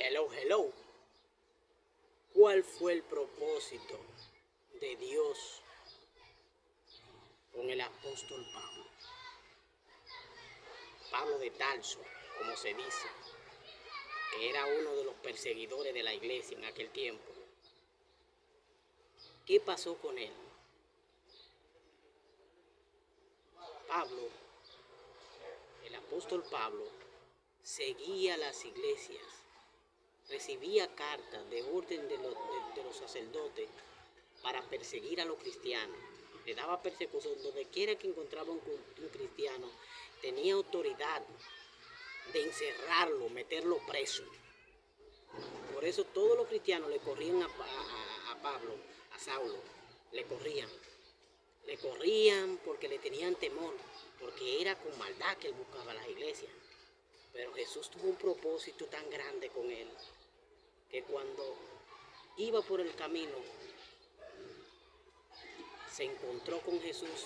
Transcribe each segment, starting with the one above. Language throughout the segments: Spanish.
Hello, hello. ¿Cuál fue el propósito de Dios con el apóstol Pablo? Pablo de Tarso, como se dice, que era uno de los perseguidores de la iglesia en aquel tiempo. ¿Qué pasó con él? Pablo, el apóstol Pablo, seguía las iglesias, recibía cartas de orden de los sacerdotes para perseguir a los cristianos. Le daba persecución donde quiera que encontraba un cristiano, tenía autoridad de encerrarlo, meterlo preso. Por eso todos los cristianos le corrían a Pablo, a Saulo, le corrían porque le tenían temor, porque era con maldad que él buscaba las iglesias. Pero Jesús tuvo un propósito tan grande con él, que cuando iba por el camino, se encontró con Jesús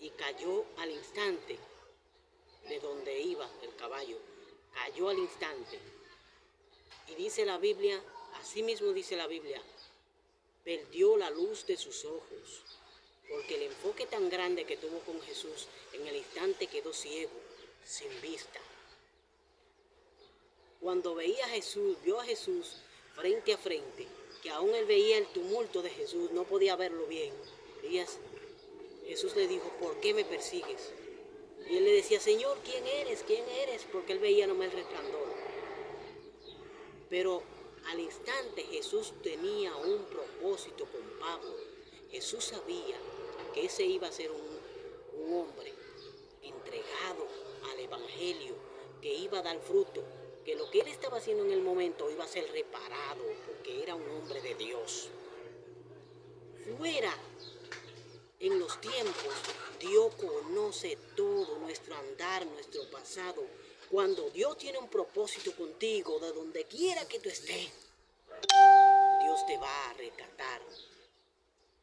y cayó al instante de donde iba el caballo. Cayó al instante. Y dice la Biblia, así mismo dice la Biblia, perdió la luz de sus ojos, porque el enfoque tan grande que tuvo con Jesús, en el instante quedó ciego, sin vista. Cuando veía a Jesús, vio a Jesús frente a frente, que aún él veía el tumulto de Jesús, no podía verlo bien. Jesús le dijo, ¿por qué me persigues? Y él le decía, Señor, ¿quién eres? ¿Quién eres? Porque él veía nomás el resplandor. Pero al instante Jesús tenía un propósito con Pablo. Jesús sabía que ese iba a ser un hombre entregado al evangelio, que iba a dar fruto, que lo que él estaba haciendo en el momento iba a ser reparado, porque era un hombre de Dios. Fuera en los tiempos, Dios conoce todo nuestro andar, nuestro pasado. Cuando Dios tiene un propósito contigo, de donde quiera que tú estés, Dios te va a rescatar.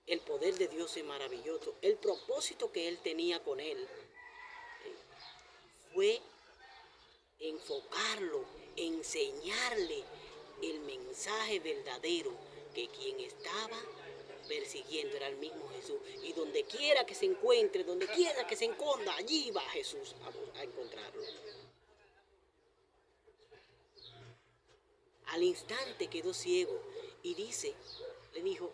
El poder de Dios es maravilloso. El propósito que Él tenía con él fue enfocarlo, enseñarle el mensaje verdadero, que quien estaba persiguiendo era el mismo Jesús. Y donde quiera que se encuentre, donde quiera que se esconda, allí va Jesús a encontrarlo. Al instante quedó ciego y le dijo,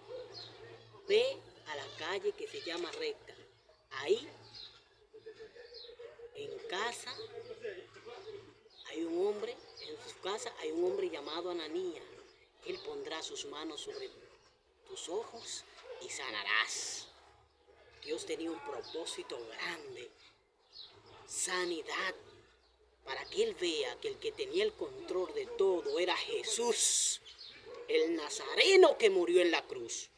ve a la calle que se llama Recta. Ahí, en casa, hay un hombre, en su casa hay un hombre llamado Ananías. Él pondrá sus manos sobre tus ojos y sanarás. Dios tenía un propósito grande, sanidad, para que él vea que el que tenía el control de todo era Jesús, el Nazareno que murió en la cruz.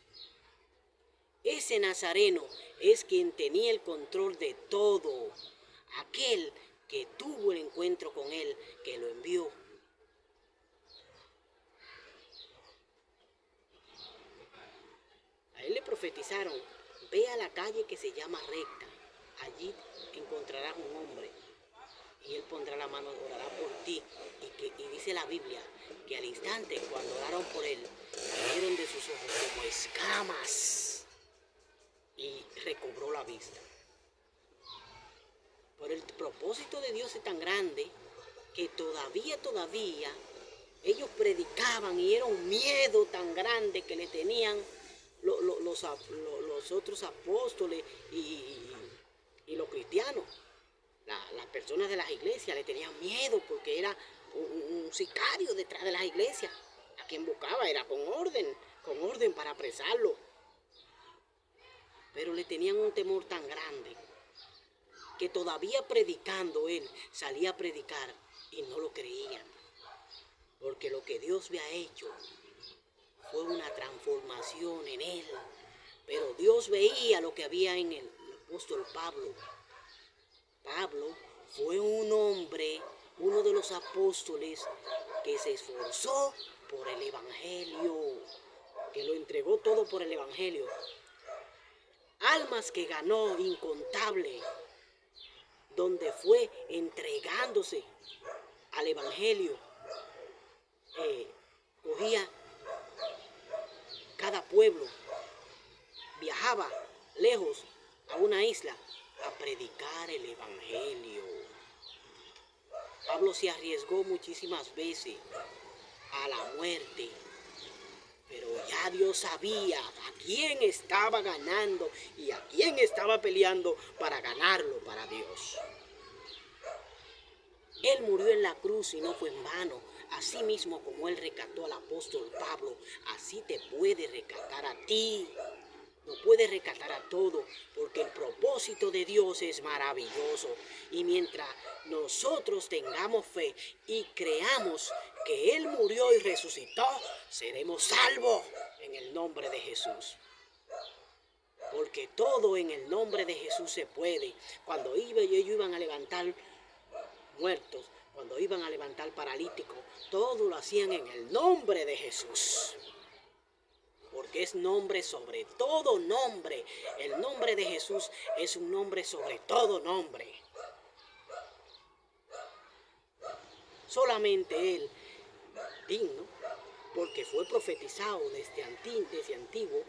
Ese Nazareno es quien tenía el control de todo, aquel que tuvo el encuentro con él, que lo envió. A él le profetizaron, ve a la calle que se llama Recta, allí encontrarás un hombre, y él pondrá la mano, orará por ti, y dice la Biblia, que al instante, cuando oraron por él, cayeron de sus ojos como escamas, y recobró la vista. Pero el propósito de Dios es tan grande, que todavía, ellos predicaban, y era un miedo tan grande que le tenían los otros apóstoles y los cristianos. Las personas de las iglesias le tenían miedo, porque era un sicario detrás de las iglesias. A quien buscaba era con orden para apresarlo. Pero le tenían un temor tan grande, que todavía predicando él salía a predicar y no lo creían. Porque lo que Dios había hecho fue una transformación en él. Pero Dios veía lo que había en el apóstol Pablo. Pablo fue un hombre, uno de los apóstoles, que se esforzó por el evangelio, que lo entregó todo por el evangelio. Almas que ganó incontable, donde fue entregándose al evangelio. cogía cada pueblo, viajaba lejos a una isla a predicar el evangelio. Pablo se arriesgó muchísimas veces a la muerte, pero ya Dios sabía a quién estaba ganando y a quién estaba peleando para ganarlo para Dios. Él murió en la cruz y no fue en vano. Así mismo como Él rescató al apóstol Pablo, así te puede rescatar a ti. No puede rescatar a todo, porque el propósito de Dios es maravilloso. Y mientras nosotros tengamos fe y creamos que Él murió y resucitó, seremos salvos en el nombre de Jesús. Porque todo en el nombre de Jesús se puede. Cuando ellos iban a levantar muertos, cuando iban a levantar paralíticos, todo lo hacían en el nombre de Jesús. Porque es nombre sobre todo nombre. El nombre de Jesús es un nombre sobre todo nombre. Solamente Él, digno, porque fue profetizado desde antiguo,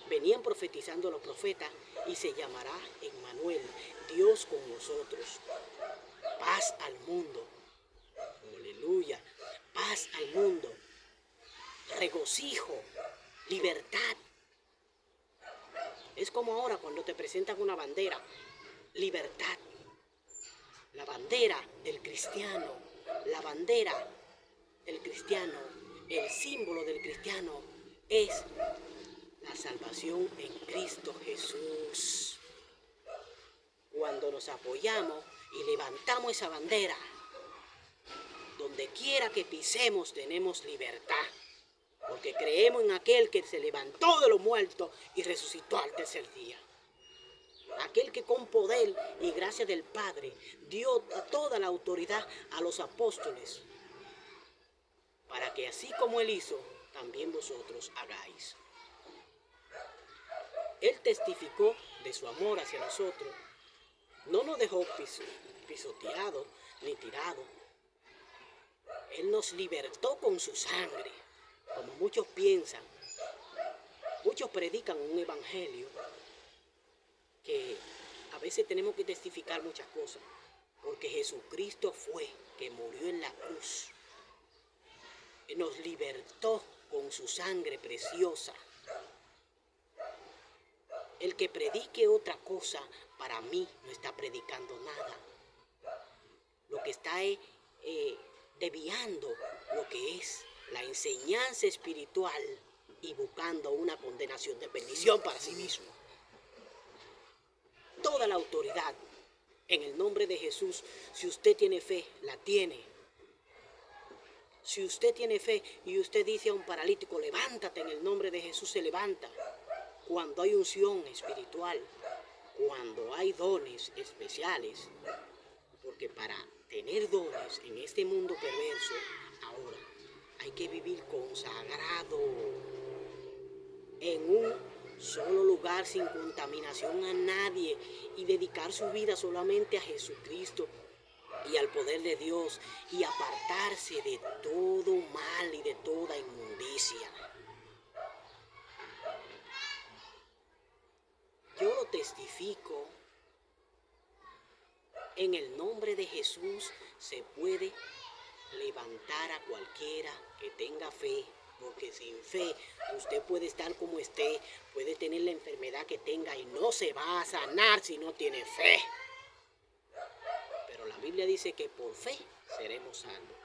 venían profetizando los profetas, y se llamará Emmanuel, Dios con nosotros. Paz al mundo. Aleluya. Paz al mundo. Regocijo. Libertad. Es como ahora cuando te presentan una bandera. Libertad. La bandera del cristiano. La bandera del cristiano. El símbolo del cristiano es la salvación en Cristo Jesús. Cuando nos apoyamos y levantamos esa bandera, donde quiera que pisemos tenemos libertad. Porque creemos en aquel que se levantó de los muertos y resucitó al tercer día. Aquel que con poder y gracia del Padre dio toda la autoridad a los apóstoles, para que así como Él hizo, también vosotros hagáis. Él testificó de su amor hacia nosotros. No nos dejó pisoteados ni tirados. Él nos libertó con su sangre. Como muchos piensan, muchos predican un evangelio que a veces tenemos que testificar muchas cosas, porque Jesucristo fue que murió en la cruz. Él nos libertó con su sangre preciosa. El que predique otra cosa, para mí no está predicando nada. Lo que está es desviando lo que es la enseñanza espiritual y buscando una condenación de perdición para sí mismo. Toda la autoridad en el nombre de Jesús, si usted tiene fe, la tiene. Si usted tiene fe y usted dice a un paralítico, levántate en el nombre de Jesús, se levanta. Cuando hay unción espiritual, cuando hay dones especiales, porque para tener dones en este mundo perverso, ahora hay que vivir consagrado en un solo lugar sin contaminación a nadie y dedicar su vida solamente a Jesucristo y al poder de Dios y apartarse de todo mal y de toda inmundicia. Yo lo testifico. En el nombre de Jesús se puede levantar a cualquiera que tenga fe, porque sin fe usted puede estar como esté, puede tener la enfermedad que tenga y no se va a sanar si no tiene fe. Pero la Biblia dice que por fe seremos salvos.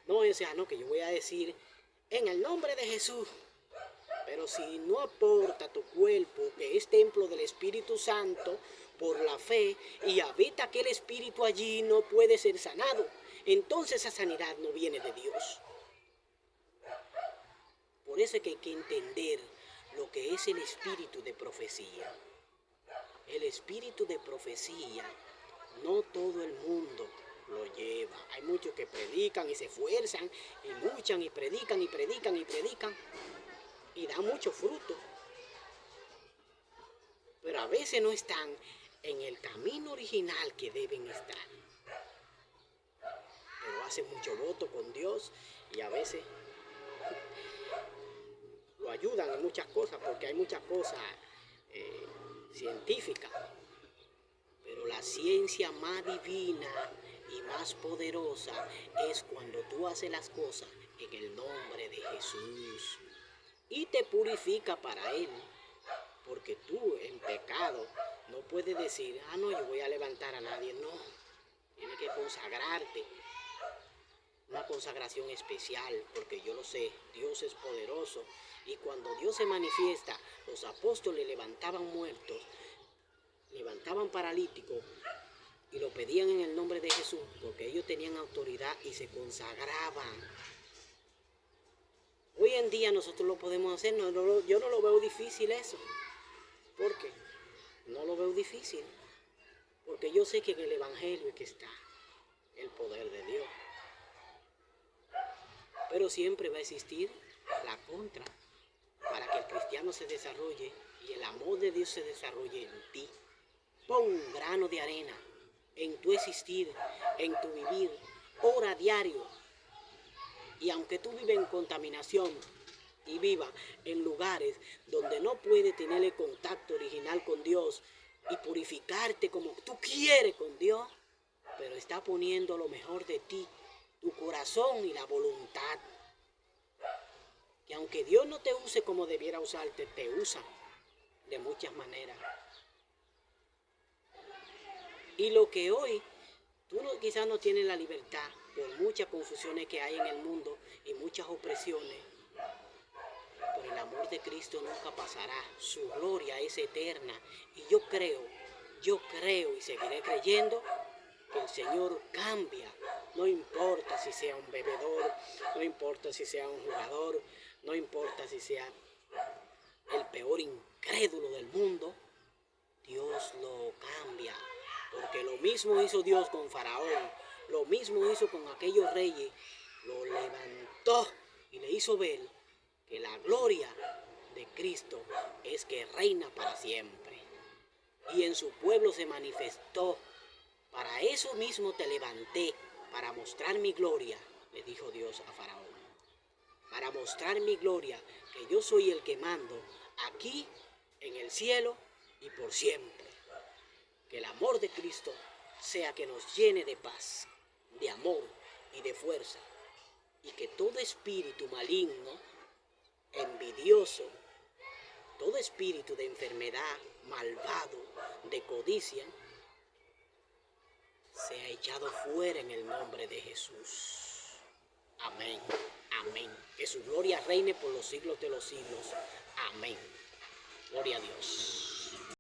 No, o sea, no, que yo voy a decir en el nombre de Jesús, pero si no aporta tu cuerpo, que es templo del Espíritu Santo, por la fe, y habita aquel espíritu allí, no puede ser sanado. Entonces esa sanidad no viene de Dios. Por eso es que hay que entender lo que es el espíritu de profecía. El espíritu de profecía, no todo el mundo lo lleva. Hay muchos que predican y se esfuerzan, y luchan y predican y predican y predican, y dan mucho fruto. Pero a veces no están en el camino original que deben estar. Pero hacen mucho voto con Dios y a veces lo ayudan en muchas cosas, porque hay muchas cosas científicas, pero la ciencia más divina y más poderosa es cuando tú haces las cosas en el nombre de Jesús y te purifica para Él, porque tú en pecado no puedes decir, no, yo voy a levantar a nadie, no, tienes que consagrarte, una consagración especial, porque yo lo sé, Dios es poderoso. Y cuando Dios se manifiesta, los apóstoles levantaban muertos, levantaban paralíticos y lo pedían en el nombre de Jesús, porque ellos tenían autoridad y se consagraban. Hoy en día nosotros lo podemos hacer, yo no lo veo difícil eso. ¿Por qué? No lo veo difícil, porque yo sé que en el Evangelio es que está el poder de Dios. Pero siempre va a existir la contra, para que el cristiano se desarrolle y el amor de Dios se desarrolle en ti. Pon un grano de arena en tu existir, en tu vivir, ora diario. Y aunque tú vives en contaminación y vivas en lugares donde no puedes tener el contacto original con Dios y purificarte como tú quieres con Dios, pero está poniendo lo mejor de ti, tu corazón y la voluntad. Que aunque Dios no te use como debiera usarte, te usa de muchas maneras. Y lo que hoy tú quizás no tienes la libertad por muchas confusiones que hay en el mundo y muchas opresiones, pero el amor de Cristo nunca pasará, su gloria es eterna. Y yo creo y seguiré creyendo que el Señor cambia. No importa si sea un bebedor, no importa si sea un jugador, no importa si sea el peor incrédulo del mundo, Dios lo cambia. Porque lo mismo hizo Dios con Faraón, lo mismo hizo con aquellos reyes, lo levantó y le hizo ver que la gloria de Cristo es que reina para siempre. Y en su pueblo se manifestó. Para eso mismo te levanté, para mostrar mi gloria, le dijo Dios a Faraón. Para mostrar mi gloria, que yo soy el que mando aquí, en el cielo y por siempre. Que el amor de Cristo sea que nos llene de paz, de amor y de fuerza. Y que todo espíritu maligno, envidioso, todo espíritu de enfermedad, malvado, de codicia, sea echado fuera en el nombre de Jesús. Amén, amén. Que su gloria reine por los siglos de los siglos. Amén. Gloria a Dios.